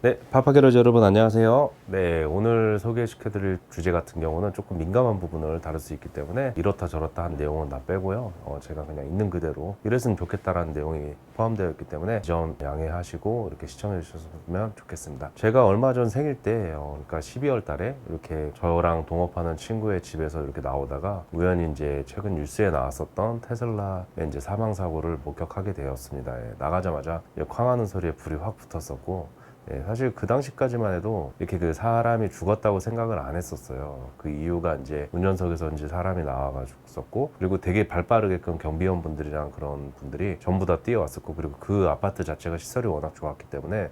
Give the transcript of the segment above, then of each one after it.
네, 파파게러즈 여러분 안녕하세요. 네, 오늘 소개시켜드릴 주제 같은 경우는 조금 민감한 부분을 다룰 수 있기 때문에 이렇다 저렇다 한 내용은 다 빼고요. 제가 그냥 있는 그대로 이랬으면 좋겠다라는 내용이 포함되어 있기 때문에 좀 양해하시고 이렇게 시청해 주셨으면 좋겠습니다. 제가 얼마 전 생일 때, 그러니까 12월 달에 이렇게 저랑 동업하는 친구의 집에서 이렇게 나오다가 우연히 이제 최근 뉴스에 나왔었던 테슬라의 이제 사망 사고를 목격하게 되었습니다. 나가자마자 쾅하는 소리에 불이 확 붙었었고. 사실 그 당시까지만 해도 이렇게 그 사람이 죽었다고 생각을 안 했었어요. 그 이유가 이제 운전석에서 이제 사람이 나와가지고 썼고, 그리고 되게 발빠르게끔 경비원분들이랑 그런 분들이 전부 다 뛰어왔었고, 그리고 그 아파트 자체가 시설이 워낙 좋았기 때문에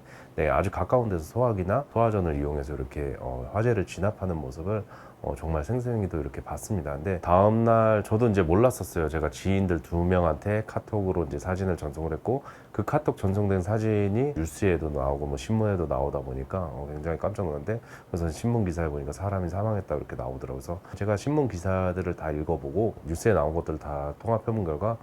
아주 가까운 데서 소화기나 소화전을 이용해서 이렇게 화재를 진압하는 모습을 정말 생생히도 이렇게 봤습니다. 근데 다음날 저도 이제 몰랐었어요. 제가 지인들 2명한테 카톡으로 이제 사진을 전송을 했고, 그 카톡 전송된 사진이 뉴스에도 나오고 뭐 신문에도 나오다 보니까 굉장히 깜짝 놀랐는데, 그래서 신문 기사에 보니까 사람이 사망했다 이렇게 나오더라고요. 그래서 제가 신문 기사들을 다 읽어보고 뉴스에 나온 것들을 다 통합해본 결과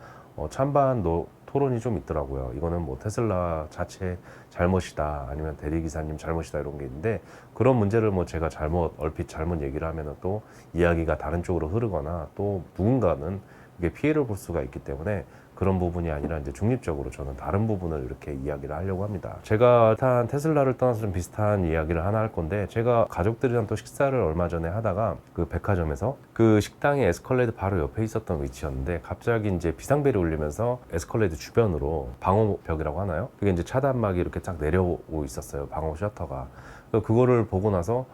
찬반 토론이 좀 있더라고요. 이거는 뭐 테슬라 자체 잘못이다, 아니면 대리기사님 잘못이다, 이런 게 있는데, 그런 문제를 뭐 제가 얼핏 잘못 얘기를 하면은 또 이야기가 다른 쪽으로 흐르거나 또 누군가는 이게 피해를 볼 수가 있기 때문에 그런 부분이 아니라 이제 중립적으로 저는 다른 부분을 이렇게 이야기를 하려고 합니다. 제가 탄 테슬라를 떠나서 좀 비슷한 이야기를 하나 할 건데, 제가 가족들이랑 또 식사를 얼마 전에 하다가 그 백화점에서 그 식당이 에스컬레이터 바로 옆에 있었던 위치였는데, 갑자기 이제 비상벨이 울리면서 에스컬레이터 주변으로 방호벽이라고 하나요? 그게 이제 차단막이 이렇게 쫙 내려오고 있었어요. 방호 셔터가. 그거를 보고 나서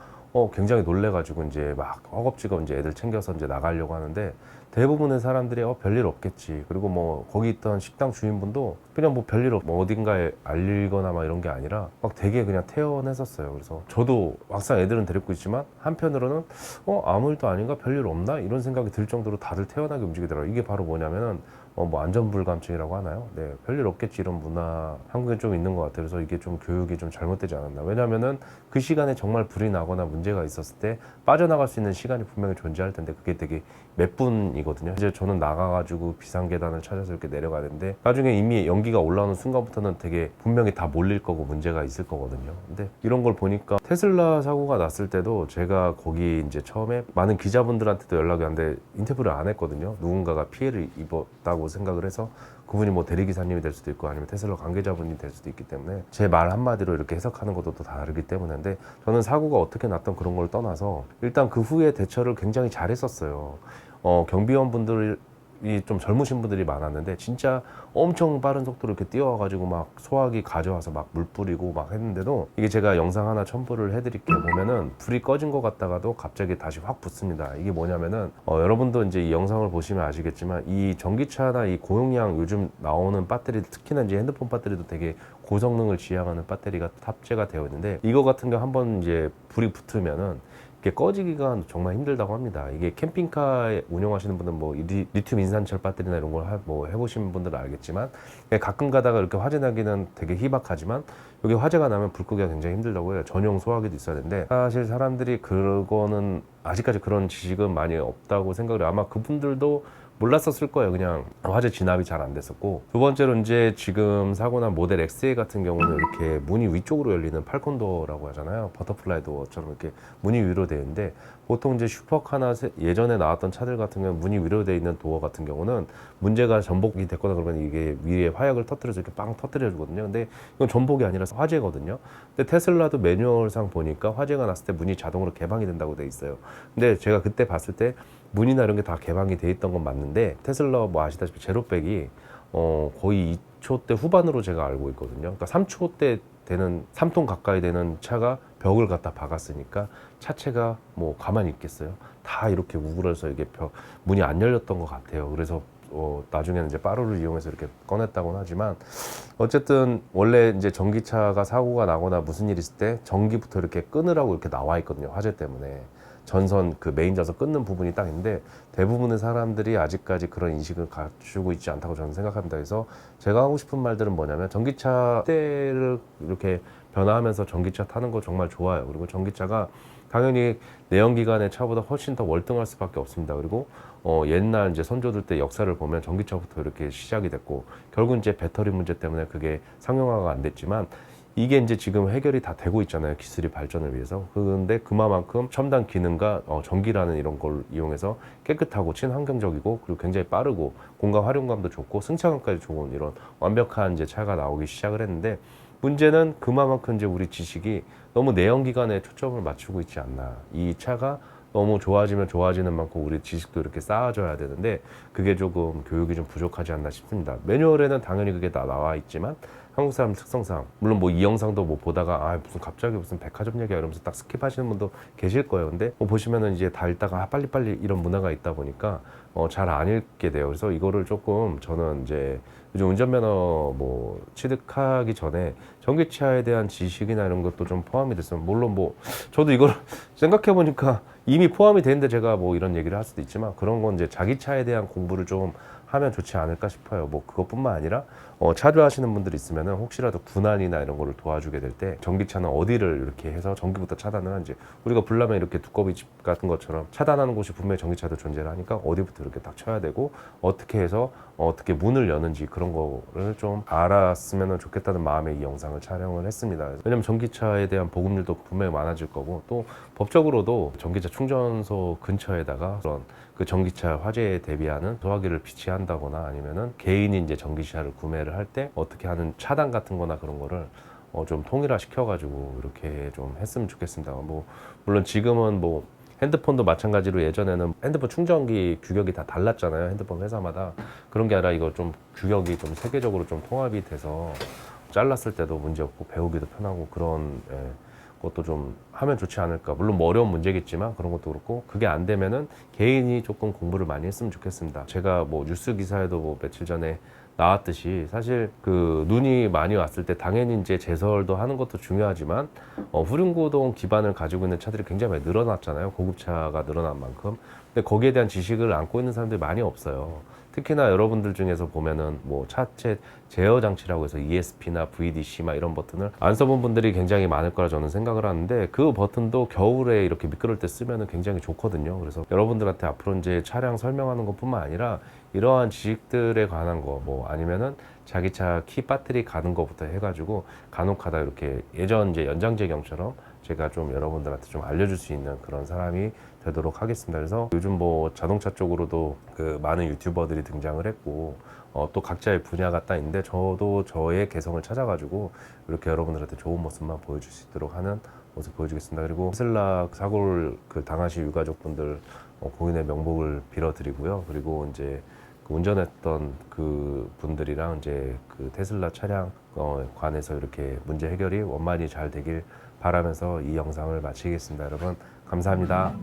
굉장히 놀래가지고 이제 막 허겁지겁 이제 애들 챙겨서 이제 나가려고 하는데, 대부분의 사람들이 별일 없겠지. 그리고 뭐 거기 있던 식당 주인분도 그냥 뭐 별일 뭐 어딘가에 알리거나 막 이런 게 아니라 막 되게 그냥 퇴원했었어요. 그래서 저도 막상 애들은 데리고 있지만 한편으로는 아무 일도 아닌가, 별일 없나 이런 생각이 들 정도로 다들 퇴원하게 움직이더라고요. 이게 바로 뭐냐면은 뭐 안전불감증이라고 하나요? 네, 별일 없겠지 이런 문화 한국에 좀 있는 것 같아요. 그래서 이게 좀 교육이 좀 잘못되지 않았나. 왜냐하면은 그 시간에 정말 불이 나거나 문제가 있었을 때 빠져나갈 수 있는 시간이 분명히 존재할 텐데, 그게 되게 몇 분이거든요. 이제 저는 나가가지고 비상계단을 찾아서 이렇게 내려가는데, 나중에 이미 연기가 올라오는 순간부터는 되게 분명히 다 몰릴 거고 문제가 있을 거거든요. 근데 이런 걸 보니까 테슬라 사고가 났을 때도 제가 거기 이제 처음에 많은 기자분들한테도 연락이 왔는데 인터뷰를 안 했거든요. 누군가가 피해를 입었다고 생각을 해서, 그분이 뭐 대리기사님이 될 수도 있고 아니면 테슬라 관계자분이 될 수도 있기 때문에 제 말 한마디로 이렇게 해석하는 것도 또 다르기 때문인데, 저는 사고가 어떻게 났던 그런 걸 떠나서 일단 그 후에 대처를 굉장히 잘했었어요. 경비원분들이 좀 젊으신 분들이 많았는데 진짜 엄청 빠른 속도로 이렇게 뛰어와가지고 막 소화기 가져와서 막 물 뿌리고 막 했는데도, 이게 제가 영상 하나 첨부를 해드릴게요. 보면은 불이 꺼진 것 같다가도 갑자기 다시 확 붙습니다. 이게 뭐냐면은 여러분도 이제 이 영상을 보시면 아시겠지만, 이 전기차나 이 고용량 요즘 나오는 배터리, 특히나 이제 핸드폰 배터리도 되게 고성능을 지향하는 배터리가 탑재가 되어 있는데, 이거 같은 거 한번 이제 불이 붙으면은 이게 꺼지기가 정말 힘들다고 합니다. 이게 캠핑카 운영하시는 분은 뭐 리튬 인산철 배터리나 이런 걸 뭐 해보신 분들은 알겠지만, 가끔 가다가 이렇게 화재 나기는 되게 희박하지만 여기 화재가 나면 불 끄기가 굉장히 힘들다고 해요. 전용 소화기도 있어야 되는데, 사실 사람들이 그거는 아직까지 그런 지식은 많이 없다고 생각을 해요. 아마 그분들도 몰랐었을 거예요. 그냥 화재 진압이 잘 안 됐었고. 두 번째로 이제 지금 사고난 모델 XA 같은 경우는 이렇게 문이 위쪽으로 열리는 팔콘도어라고 하잖아요. 버터플라이 도어처럼 이렇게 문이 위로 되어 있는데, 보통 이제 슈퍼카나 예전에 나왔던 차들 같은 경우는 문이 위로 되어 있는 도어 같은 경우는 문제가 전복이 됐거나 그러면 이게 위에 화약을 터뜨려서 이렇게 빵 터뜨려 주거든요. 근데 이건 전복이 아니라 화재거든요. 근데 테슬라도 매뉴얼상 보니까 화재가 났을 때 문이 자동으로 개방이 된다고 돼 있어요. 근데 제가 그때 봤을 때 문이나 이런 게 다 개방이 돼 있던 건 맞는데, 테슬라 뭐 아시다시피 제로백이 거의 2초대 후반으로 제가 알고 있거든요. 그러니까 3초대 되는 3톤 가까이 되는 차가 벽을 갖다 박았으니까 차체가 뭐 가만히 있겠어요. 다 이렇게 우그러서 이게 문이 안 열렸던 것 같아요. 그래서 나중에는 이제 빠루를 이용해서 이렇게 꺼냈다고는 하지만, 어쨌든 원래 이제 전기차가 사고가 나거나 무슨 일이 있을 때 전기부터 이렇게 끊으라고 이렇게 나와 있거든요. 화재 때문에. 전선 그 메인 전선 끊는 부분이 딱 있는데, 대부분의 사람들이 아직까지 그런 인식을 갖추고 있지 않다고 저는 생각합니다. 그래서 제가 하고 싶은 말들은 뭐냐면, 전기차 때를 이렇게 변화하면서 전기차 타는 거 정말 좋아요. 그리고 전기차가 당연히 내연기관의 차보다 훨씬 더 월등할 수밖에 없습니다. 그리고 옛날 이제 선조들 때 역사를 보면 전기차부터 이렇게 시작이 됐고, 결국 이제 배터리 문제 때문에 그게 상용화가 안 됐지만, 이게 이제 지금 해결이 다 되고 있잖아요. 기술이 발전을 위해서. 그런데 그만큼 첨단 기능과 전기라는 이런 걸 이용해서 깨끗하고 친환경적이고 그리고 굉장히 빠르고 공간 활용감도 좋고 승차감까지 좋은 이런 완벽한 이제 차가 나오기 시작을 했는데 문제는 그만큼 이제 우리 지식이 너무 내연기관에 초점을 맞추고 있지 않나. 이 차가 너무 좋아지면 좋아지는 만큼 우리 지식도 이렇게 쌓아줘야 되는데 그게 조금 교육이 좀 부족하지 않나 싶습니다. 매뉴얼에는 당연히 그게 다 나와 있지만 한국 사람 특성상 물론 뭐 이 영상도 뭐 보다가 무슨 갑자기 무슨 백화점 얘기야 이러면서 딱 스킵하시는 분도 계실 거예요. 근데 뭐 보시면은 이제 다 읽다가 빨리빨리 이런 문화가 있다 보니까 잘 안 읽게 돼요. 그래서 이거를 조금 저는 이제 요즘 운전면허 뭐 취득하기 전에 전기차에 대한 지식이나 이런 것도 좀 포함이 됐으면 물론 뭐 저도 이걸 생각해 보니까 이미 포함이 되는데 제가 뭐 이런 얘기를 할 수도 있지만 그런 건 이제 자기 차에 대한 공부를 좀 하면 좋지 않을까 싶어요. 뭐 그것뿐만 아니라 차주하시는 분들 있으면은 혹시라도 군안이나 이런 거를 도와주게 될 때 전기차는 어디를 이렇게 해서 전기부터 차단을 하는지 우리가 불나면 이렇게 두꺼비 집 같은 것처럼 차단하는 곳이 분명히 전기차도 존재를 하니까 어디부터 이렇게 딱 쳐야 되고 어떻게 해서 어떻게 문을 여는지 그런 거를 좀 알았으면 좋겠다는 마음에 이 영상을 촬영을 했습니다. 왜냐면 전기차에 대한 보급률도 분명히 많아질 거고 또 법적으로도 전기차 충전소 근처에다가 그런 그 전기차 화재에 대비하는 소화기를 비치한다거나 아니면은 개인이 이제 전기차를 구매를 할 때 어떻게 하는 차단 같은 거나 그런 거를 좀 통일화 시켜가지고 이렇게 좀 했으면 좋겠습니다. 뭐 물론 지금은 뭐 핸드폰도 마찬가지로 예전에는 핸드폰 충전기 규격이 다 달랐잖아요. 핸드폰 회사마다. 그런 게 아니라 이거 좀 규격이 좀 세계적으로 좀 통합이 돼서 잘랐을 때도 문제 없고 배우기도 편하고 그런 것도 좀 하면 좋지 않을까. 물론 뭐 어려운 문제겠지만 그런 것도 그렇고 그게 안 되면은 개인이 조금 공부를 많이 했으면 좋겠습니다. 제가 뭐 뉴스 기사에도 뭐 며칠 전에 나왔듯이 사실 그 눈이 많이 왔을 때 당연히 이제 제설도 하는 것도 중요하지만 후륜구동 기반을 가지고 있는 차들이 굉장히 많이 늘어났잖아요. 고급차가 늘어난 만큼. 근데 거기에 대한 지식을 안고 있는 사람들이 많이 없어요. 특히나 여러분들 중에서 보면은 뭐 차체 제어 장치라고 해서 ESP나 VDC 막 이런 버튼을 안 써본 분들이 굉장히 많을 거라 저는 생각을 하는데 그 버튼도 겨울에 이렇게 미끄러울 때 쓰면은 굉장히 좋거든요. 그래서 여러분들한테 앞으로 이제 차량 설명하는 것뿐만 아니라 이러한 지식들에 관한 거 뭐 아니면은 자기 차 키 배터리 가는 거부터 해가지고 간혹가다 이렇게 예전 이제 연장제경처럼 제가 좀 여러분들한테 좀 알려줄 수 있는 그런 사람이 되도록 하겠습니다. 그래서 요즘 뭐 자동차 쪽으로도 그 많은 유튜버들이 등장을 했고 또 각자의 분야가 딱 있는데 저도 저의 개성을 찾아가지고 이렇게 여러분들한테 좋은 모습만 보여줄 수 있도록 하는 모습 보여주겠습니다. 그리고 테슬라 사고를 그 당하신 유가족분들 고인의 명복을 빌어드리고요. 그리고 이제 그 운전했던 그 분들이랑 이제 그 테슬라 차량 관해서 이렇게 문제 해결이 원만히 잘 되길 바라면서 이 영상을 마치겠습니다. 여러분 감사합니다.